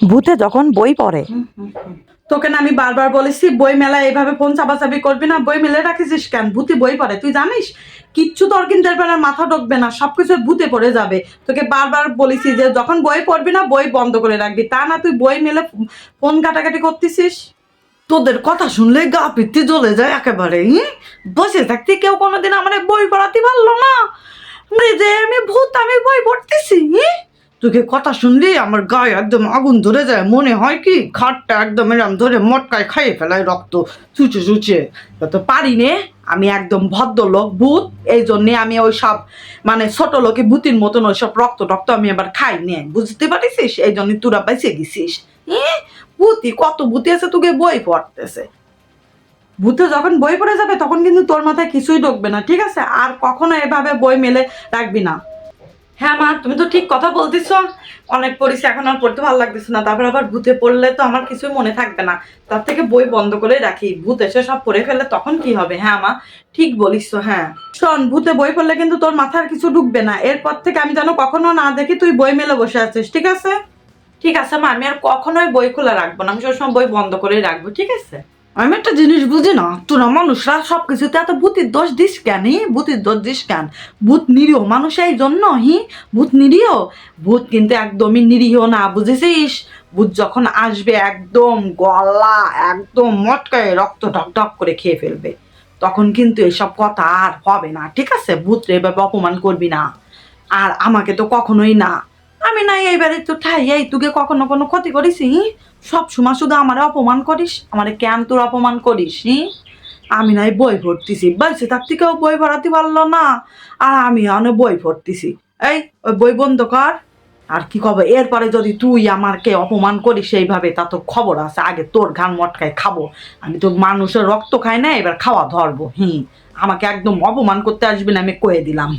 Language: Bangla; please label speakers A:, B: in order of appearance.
A: ভূতে যখন বই পড়ে।
B: তোকে না আমি বারবার বলেছি বই মেলা এইভাবে ফোন চাপাচাপি করবি না, বই মেলে রাখিস কেন? ভূতে বই পড়ে তুই জানিস? কিচ্ছু তোর কিন্তু এরপর আর মাথা ঢুকবে না, সবকিছু ভূতে পড়ে যাবে। তোকে বারবার বলেছি যে যখন বই পড়বি না বই বন্ধ করে রাখবি, তা না তুই বই মেলে ফোন কাটাকাটি করতেছিস। তোদের কথা শুনলে গা পিত্তি জ্বলে যায় একেবারে। বসে থাকতে কেউ কোনোদিন আমার বই পড়াতে পারলো না, যে আমি ভূত আমি বই পড়তেছি। তোকে কথা শুনলি আমার গায়ে একদম আগুন ধরে যায়, মনে হয় কি খাটটা একদম এরম ধরে মটকায় খাইয়ে ফেলায় রক্ত চুচে চুচে। তো পারি নে, আমি একদম ভদ্রলোক ভূত, এই জন্যে আমি ওই সব মানে ছোট লোকে ভূতির মতন ওই সব রক্ত টক্ত আমি আবার খাই নে, বুঝতে পারিস? এই জন্য তোরা বেঁচে গেছিস। ভূতি কত ভূতি আছে তোকে বই পড়তেছে। ভূতে যখন বই পড়ে যাবে তখন কিন্তু তোর মাথায় কিছুই ঢুকবে না, ঠিক আছে? আর কখনো এভাবে বই মেলে রাখবি না। হ্যাঁ মা, তুমি তো ঠিক কথা বলতেছ, অনেক পড়েছি এখন আর পড়তে ভালো লাগতেছে না, তারপর আবার ভূতে পড়লে তো আমার কিছুই মনে থাকবে না, তার থেকে বই বন্ধ করে রাখি, ভূত এসে সব পড়ে ফেলে তখন কি হবে? হ্যাঁ মা, ঠিক বলিস তো। হ্যাঁ শোন, ভূতে বই পড়লে কিন্তু তোর মাথার কিছু ঢুকবে না, এরপর থেকে আমি যেন কখনো না দেখি তুই বই মেলে বসে আছিস, ঠিক আছে? ঠিক আছে মা, আমি আর কখনোই বই খোলা রাখবো না, আমি সবসময় বই বন্ধ করে রাখবো, ঠিক আছে? আমি একটা জিনিস বুঝি না, তোরা মানুষরা সবকিছুতে এত ভূতের দোষ দিস কেন? ভূতের দোষ দিস কেন? ভূত নিরীহ মানুষ, এই জন্য ভূত নিরীহ? ভূত কিন্তু একদমই নিরীহ না, বুঝেছিস? ভূত যখন আসবে একদম গলা একদম মটকায় রক্ত ঢক ঢক করে খেয়ে ফেলবে, তখন কিন্তু এসব কথা আর হবে না, ঠিক আছে? ভূতরে এভাবে অপমান করবি না, আর আমাকে তো কখনোই না। আমি নাই এইবারে তো ঠাই, এই তোকে কখনো কোনো ক্ষতি করিস? সব সময় শুধু আমারে অপমান করিস, আমারে কেন তোর অপমান করিস? আমি নাই বই পড়তেছি, বলছে তার থেকেও বই পড়াতে পারলো না, আর আমি অনেক বই পড়তেছি। এই ওই বই বন্ধ কর। আর কি খবর এরপরে যদি তুই আমাকে অপমান করিস সেইভাবে, তা তো খবর আছে, আগে তোর ঘান মটকায় খাবো। আমি তো মানুষের রক্ত খাই না, এবার খাওয়া ধরবো। আমাকে একদম অপমান করতে আসবি না, আমি কয়ে দিলাম।